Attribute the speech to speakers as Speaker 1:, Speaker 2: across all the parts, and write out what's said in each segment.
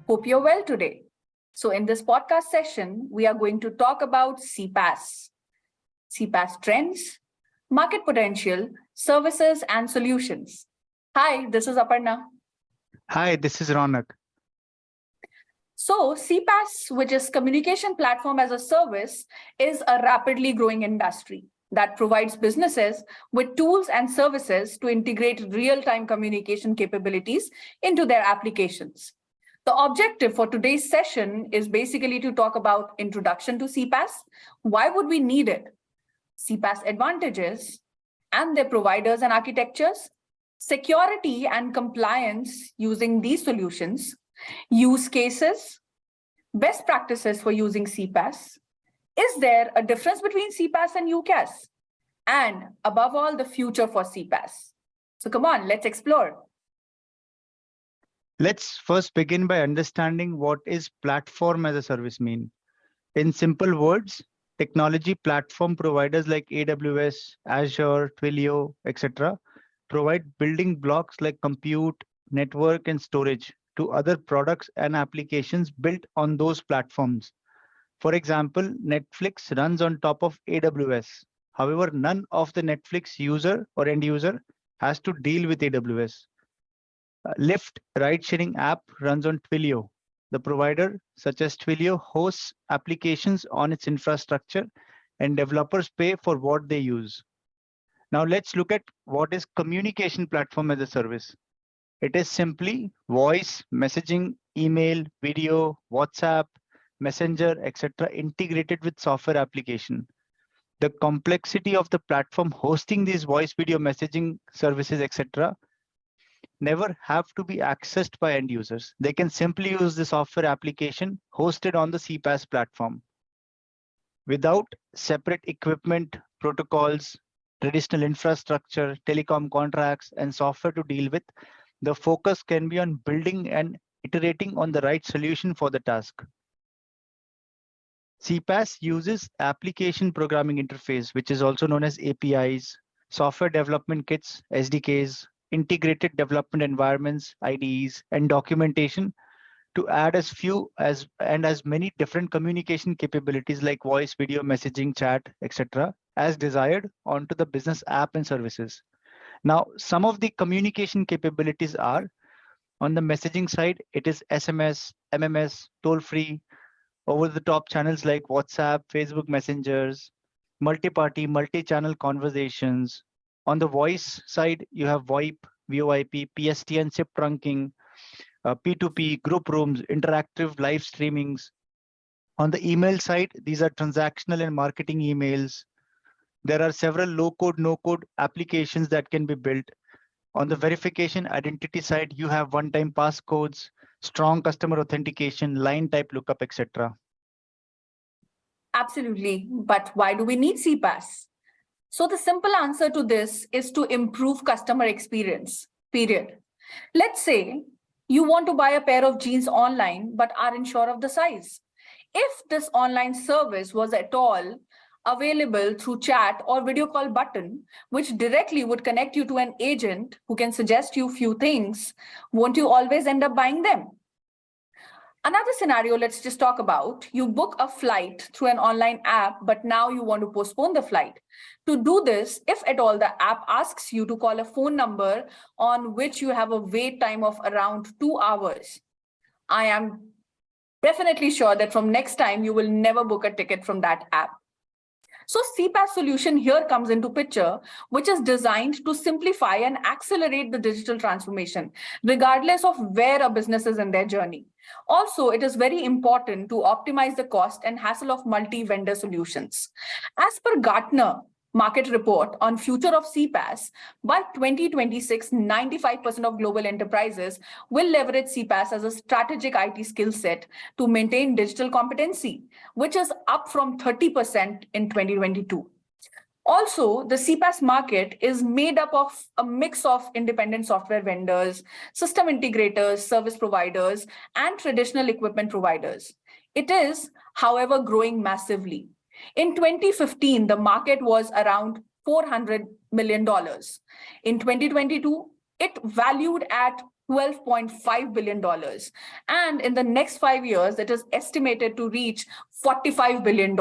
Speaker 1: Hope you're well today. So in this podcast session, we are going to talk about CPaaS trends, market potential, services, and solutions. Hi, this is Aparna.
Speaker 2: Hi, this is Ronak.
Speaker 1: So CPaaS, which is Communication Platform as a Service, is a rapidly growing industry that provides businesses with tools and services to integrate real-time communication capabilities into their applications. The objective for today's session is basically to talk about introduction to CPaaS, why would we need it, CPaaS advantages and their providers and architectures, security and compliance using these solutions, use cases, best practices for using CPaaS, is there a difference between CPaaS and UCaaS, and above all, the future for CPaaS. So come on, let's explore.
Speaker 2: Let's first begin by understanding what is platform as a service mean. In simple words, technology platform providers like AWS, Azure, Twilio, etc. provide building blocks like compute, network, and storage to other products and applications built on those platforms. For example, Netflix runs on top of AWS. However, none of the Netflix user or end user has to deal with AWS. Lyft ride-sharing app runs on Twilio. The provider, such as Twilio, hosts applications on its infrastructure and developers pay for what they use. Now let's look at what is communication platform as a service. It is simply voice, messaging, email, video, WhatsApp, Messenger, etc. integrated with software application. The complexity of the platform hosting these voice, video, messaging services, etc. never have to be accessed by end users. They can simply use the software application hosted on the CPaaS platform. Without separate equipment, protocols, traditional infrastructure, telecom contracts, and software to deal with, the focus can be on building and iterating on the right solution for the task. CPaaS uses application programming interface, which is also known as APIs, software development kits, SDKs, integrated development environments, IDEs, and documentation to add as few as many different communication capabilities like voice, video, messaging, chat, etc. as desired onto the business app and services. Now, some of the communication capabilities are on the messaging side, it is SMS, MMS, toll-free, over-the-top channels like WhatsApp, Facebook Messengers, multi-party, multi-channel conversations. On the voice side, you have VoIP, VoIP, PSTN, SIP trunking, P2P, group rooms, interactive live streamings. On the email side, these are transactional and marketing emails. There are several low-code, no-code applications that can be built. On the verification identity side, you have one-time passcodes, strong customer authentication, line type lookup, etc.
Speaker 1: Absolutely. But why do we need CPaaS? So the simple answer to this is to improve customer experience, period. Let's say you want to buy a pair of jeans online, but aren't sure of the size. If this online service was at all available through chat or video call button, which directly would connect you to an agent who can suggest you few things, won't you always end up buying them? Another scenario, let's just talk about, you book a flight through an online app, but now you want to postpone the flight. To do this, if at all the app asks you to call a phone number on which you have a wait time of around 2 hours, I am definitely sure that from next time, you will never book a ticket from that app. So CPaaS solution here comes into picture, which is designed to simplify and accelerate the digital transformation, regardless of where a business is in their journey. Also, it is very important to optimize the cost and hassle of multi-vendor solutions. As per Gartner market report on future of CPaaS, by 2026, 95% of global enterprises will leverage CPaaS as a strategic IT skill set to maintain digital competency, which is up from 30% in 2022. Also, the CPaaS market is made up of a mix of independent software vendors, system integrators, service providers, and traditional equipment providers. It is, however, growing massively. In 2015, the market was around $400 million. In 2022, it valued at $12.5 billion. And in the next 5 years, it is estimated to reach $45 billion.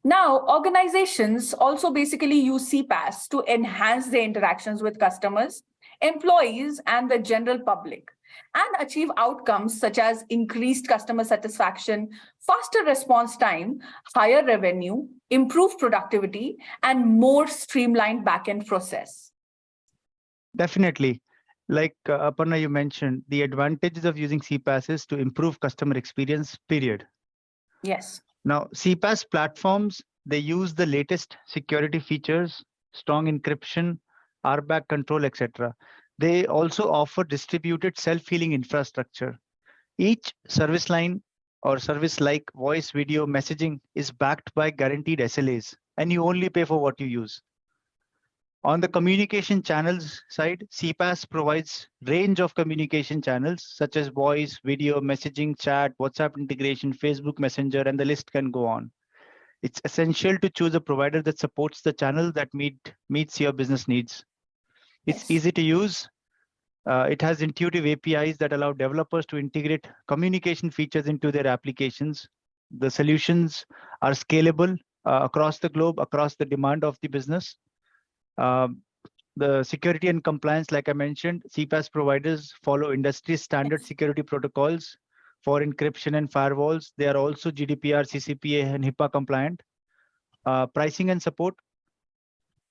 Speaker 1: Now, organizations also basically use CPaaS to enhance their interactions with customers, employees, and the general public, and achieve outcomes such as increased customer satisfaction, faster response time, higher revenue, improved productivity, and more streamlined backend process.
Speaker 2: Definitely. Like Aparna, you mentioned, the advantages of using CPaaS is to improve customer experience, period.
Speaker 1: Yes.
Speaker 2: Now, CPaaS platforms, they use the latest security features, strong encryption, RBAC control, etc. They also offer distributed self-healing infrastructure. Each service line or service like voice, video, messaging is backed by guaranteed SLAs, and you only pay for what you use. On the communication channels side, CPaaS provides range of communication channels such as voice, video, messaging, chat, WhatsApp integration, Facebook Messenger, and the list can go on. It's essential to choose a provider that supports the channel that meets your business needs. It's easy to use. It has intuitive APIs that allow developers to integrate communication features into their applications. The solutions are scalable across the globe, across the demand of the business. The security and compliance, like I mentioned, CPaaS providers follow industry standard security protocols for encryption and firewalls. They are also GDPR, CCPA, and HIPAA compliant. Pricing and support.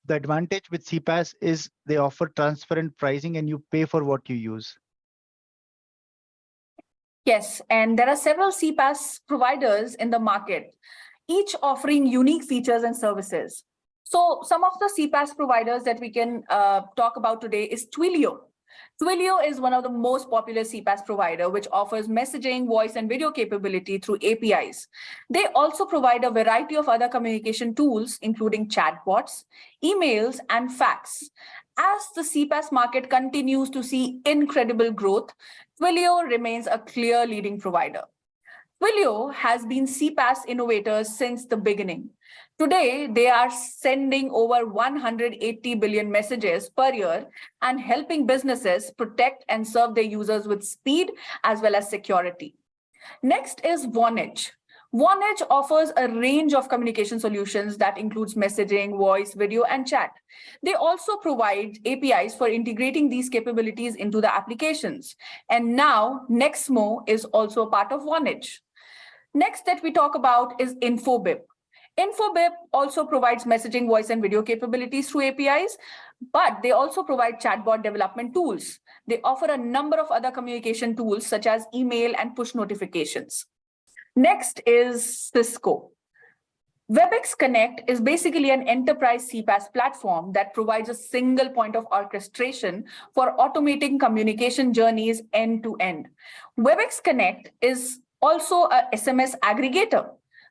Speaker 2: The advantage with CPaaS is they offer transparent pricing and you pay for what you use.
Speaker 1: Yes, and there are several CPaaS providers in the market, each offering unique features and services. So some of the CPaaS providers that we can talk about today is Twilio. Twilio is one of the most popular CPaaS provider, which offers messaging, voice, and video capability through APIs. They also provide a variety of other communication tools, including chatbots, emails, and fax. As the CPaaS market continues to see incredible growth, Twilio remains a clear leading provider. Twilio has been CPaaS innovators since the beginning. Today, they are sending over 180 billion messages per year and helping businesses protect and serve their users with speed as well as security. Next is Vonage. Vonage offers a range of communication solutions that includes messaging, voice, video, and chat. They also provide APIs for integrating these capabilities into the applications. And now Nexmo is also a part of Vonage. Next that we talk about is Infobip. Infobip also provides messaging, voice, and video capabilities through APIs, but they also provide chatbot development tools. They offer a number of other communication tools such as email and push notifications. Next is Cisco. WebEx Connect is basically an enterprise CPaaS platform that provides a single point of orchestration for automating communication journeys end to end. WebEx Connect is also a SMS aggregator.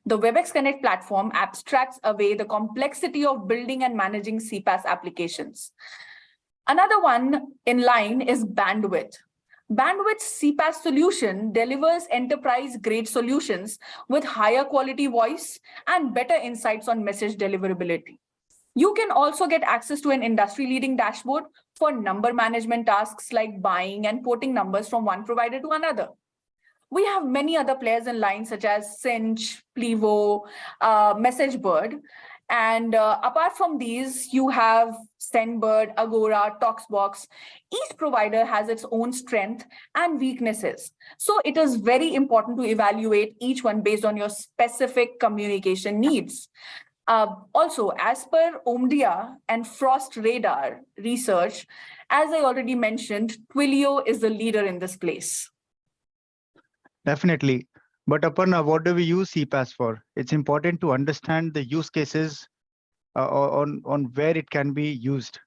Speaker 1: The WebEx Connect platform abstracts away the complexity of building and managing CPaaS applications. Another one in line is Bandwidth. Bandwidth's CPaaS solution delivers enterprise-grade solutions with higher quality voice and better insights on message deliverability. You can also get access to an industry-leading dashboard for number management tasks like buying and porting numbers from one provider to another. We have many other players in line such as Cinch, Plivo, MessageBird. And apart from these, you have Sendbird, Agora, Talksbox. Each provider has its own strength and weaknesses. So it is very important to evaluate each one based on your specific communication needs. Also, as per Omdia and Frost Radar research, as I already mentioned, Twilio is the leader in this place.
Speaker 2: Definitely. But Aparna, what do we use CPaaS for? It's important to understand the use cases on where it can be used.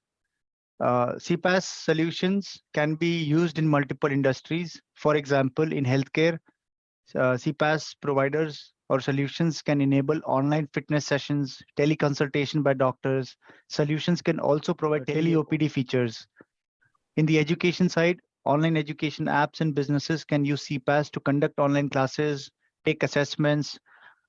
Speaker 2: CPaaS solutions can be used in multiple industries. For example, in healthcare, CPaaS providers or solutions can enable online fitness sessions, teleconsultation by doctors. Solutions can also provide tele-OPD features. In the education side, online education apps and businesses can use CPaaS to conduct online classes, take assessments,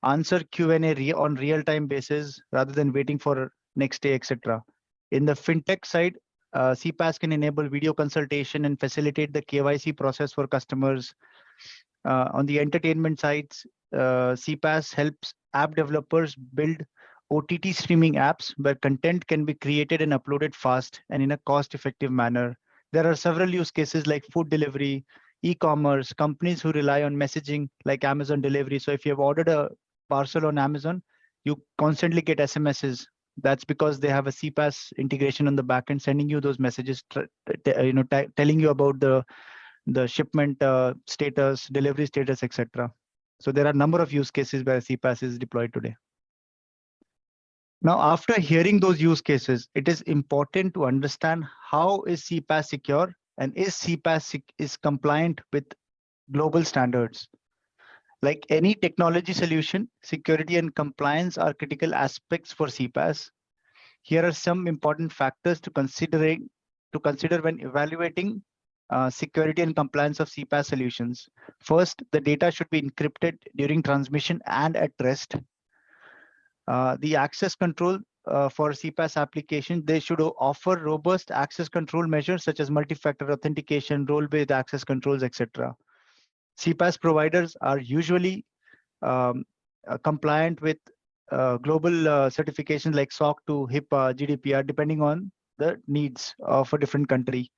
Speaker 2: answer Q&A on real-time basis rather than waiting for next day, etc. In the fintech side, CPaaS can enable video consultation and facilitate the KYC process for customers. On the entertainment sides, CPaaS helps app developers build OTT streaming apps where content can be created and uploaded fast and in a cost-effective manner. There are several use cases like food delivery, e-commerce, companies who rely on messaging like Amazon delivery. So if you have ordered a parcel on Amazon, you constantly get SMSs. That's because they have a CPaaS integration on the back end, sending you those messages, telling you about the shipment status, delivery status, etc. So there are a number of use cases where CPaaS is deployed today. Now, after hearing those use cases, it is important to understand how is CPaaS secure and is CPaaS is compliant with global standards. Like any technology solution, security and compliance are critical aspects for CPaaS. Here are some important factors to consider when evaluating security and compliance of CPaaS solutions. First, the data should be encrypted during transmission and at rest. The access control for CPaaS application, they should offer robust access control measures such as multi-factor authentication, role-based access controls, etc. CPaaS providers are usually compliant with global certifications like SOC 2, HIPAA, GDPR, depending on the needs of a different country.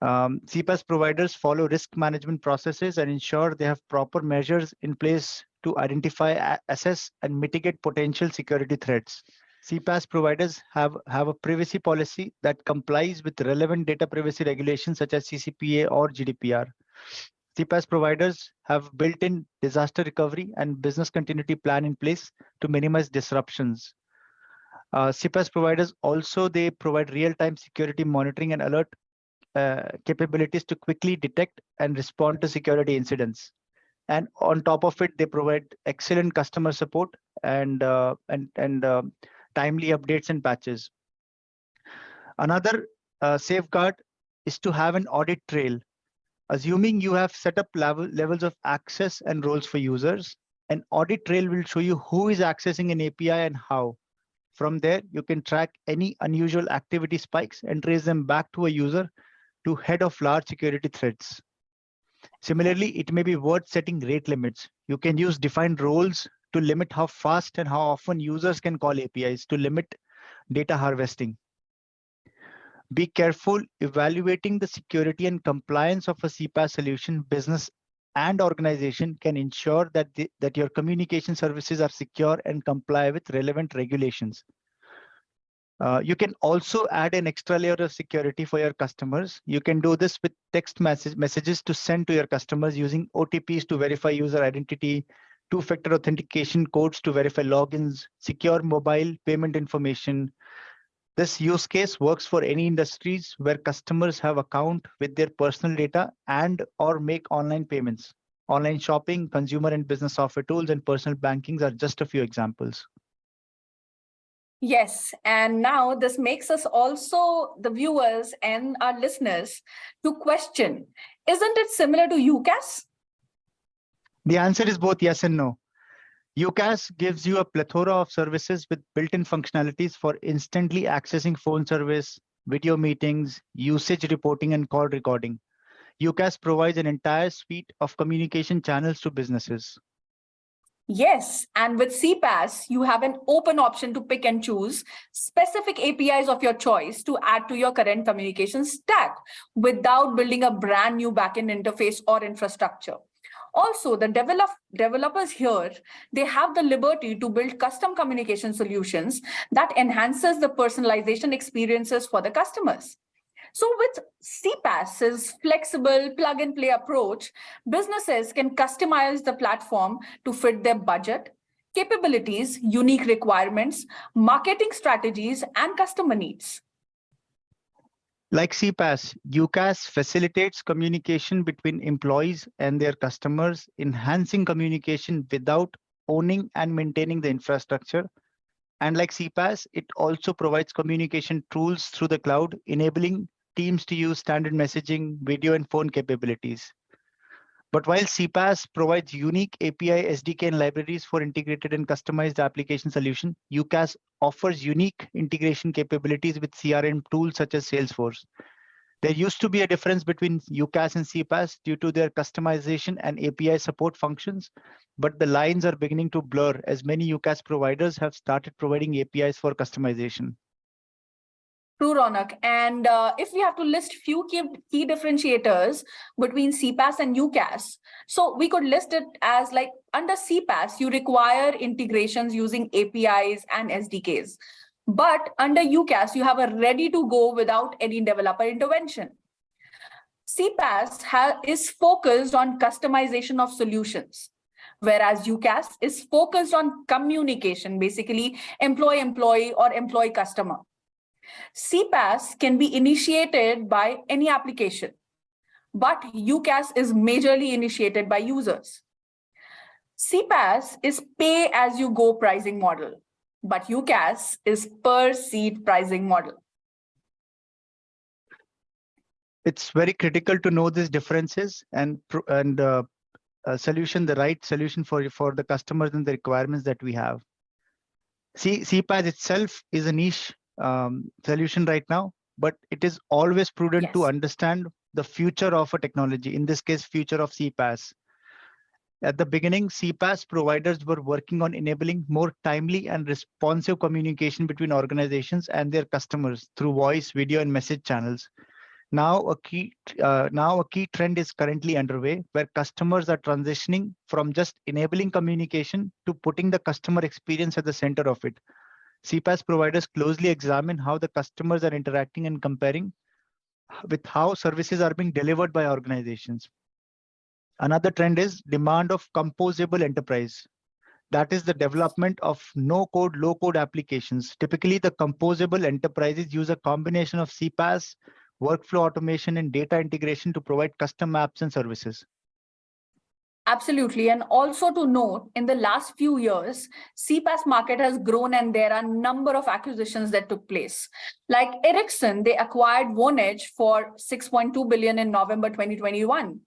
Speaker 2: CPaaS providers follow risk management processes and ensure they have proper measures in place to identify, assess, and mitigate potential security threats. CPaaS providers have a privacy policy that complies with relevant data privacy regulations such as CCPA or GDPR. CPaaS providers have built-in disaster recovery and business continuity plan in place to minimize disruptions. CPaaS providers also, they provide real-time security monitoring and alert capabilities to quickly detect and respond to security incidents. And on top of it, they provide excellent customer support and timely updates and patches. Another safeguard is to have an audit trail. Assuming you have set up levels of access and roles for users, an audit trail will show you who is accessing an API and how. From there, you can track any unusual activity spikes and trace them back to a user to head off large security threats. Similarly, it may be worth setting rate limits. You can use defined roles to limit how fast and how often users can call APIs to limit data harvesting. Be careful evaluating the security and compliance of a CPaaS solution. Business and organization can ensure that that your communication services are secure and comply with relevant regulations. You can also add an extra layer of security for your customers. You can do this with text messages to send to your customers using OTPs to verify user identity, two-factor authentication codes to verify logins, secure mobile payment information. This use case works for any industries where customers have account with their personal data and or make online payments. Online shopping, consumer and business software tools, and personal bankings are just a few examples.
Speaker 1: Yes, and now this makes us also, the viewers and our listeners, to question, isn't it similar to UCaaS?
Speaker 2: The answer is both yes and no. UCaaS gives you a plethora of services with built-in functionalities for instantly accessing phone service, video meetings, usage reporting, and call recording. UCaaS provides an entire suite of communication channels to businesses.
Speaker 1: Yes, and with CPaaS, you have an open option to pick and choose specific APIs of your choice to add to your current communication stack without building a brand new backend interface or infrastructure. Also, the developers here, they have the liberty to build custom communication solutions that enhances the personalization experiences for the customers. So with CPaaS's flexible plug-and-play approach, businesses can customize the platform to fit their budget, capabilities, unique requirements, marketing strategies, and customer needs.
Speaker 2: Like CPaaS, UCaaS facilitates communication between employees and their customers, enhancing communication without owning and maintaining the infrastructure. And like CPaaS, it also provides communication tools through the cloud, enabling teams to use standard messaging, video, and phone capabilities. But while CPaaS provides unique API, SDK, and libraries for integrated and customized application solution, UCaaS offers unique integration capabilities with CRM tools such as Salesforce. There used to be a difference between UCaaS and CPaaS due to their customization and API support functions, but the lines are beginning to blur as many UCaaS providers have started providing APIs for customization.
Speaker 1: True, Ronak. And if we have to list few key differentiators between CPaaS and UCaaS, so we could list it as like under CPaaS, you require integrations using APIs and SDKs. But under UCaaS, you have a ready to go without any developer intervention. CPaaS is focused on customization of solutions, whereas UCaaS is focused on communication, basically employee-employee or employee-customer. CPaaS can be initiated by any application, but UCaaS is majorly initiated by users. CPaaS is pay-as-you-go pricing model, but UCaaS is per-seat pricing model.
Speaker 2: It's very critical to know these differences and the right solution for the customers and the requirements that we have. CPaaS itself is a niche solution right now, but it is always prudent to understand the future of a technology, in this case, future of CPaaS. At the beginning, CPaaS providers were working on enabling more timely and responsive communication between organizations and their customers through voice, video, and message channels. Now a key trend is currently underway where customers are transitioning from just enabling communication to putting the customer experience at the center of it. CPaaS providers closely examine how the customers are interacting and comparing with how services are being delivered by organizations. Another trend is demand of composable enterprise. That is the development of no-code, low-code applications. Typically, the composable enterprises use a combination of CPaaS, workflow automation, and data integration to provide custom apps and services.
Speaker 1: Absolutely. And also to note, in the last few years, CPaaS market has grown and there are a number of acquisitions that took place. Like Ericsson, they acquired Vonage for $6.2 billion in November 2021.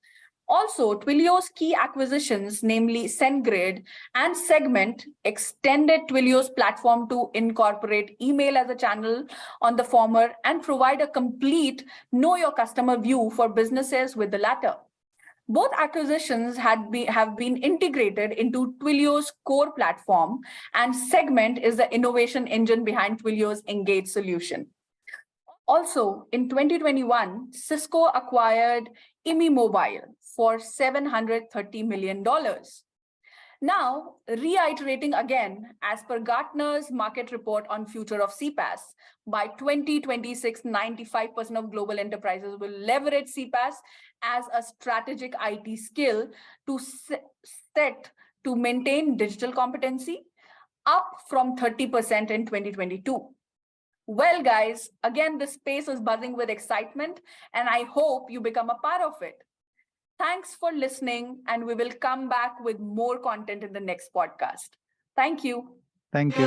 Speaker 1: Also, Twilio's key acquisitions, namely SendGrid and Segment, extended Twilio's platform to incorporate email as a channel on the former and provide a complete know your customer view for businesses with the latter. Both acquisitions have been integrated into Twilio's core platform, and Segment is the innovation engine behind Twilio's Engage solution. Also, in 2021, Cisco acquired IMI Mobile for $730 million. Now, reiterating again, as per Gartner's market report on future of CPaaS, by 2026, 95% of global enterprises will leverage CPaaS as a strategic IT skill to set to maintain digital competency, up from 30% in 2022. Well, guys, again, this space is buzzing with excitement, and I hope you become a part of it. Thanks for listening, and we will come back with more content in the next podcast. Thank you.
Speaker 2: Thank you.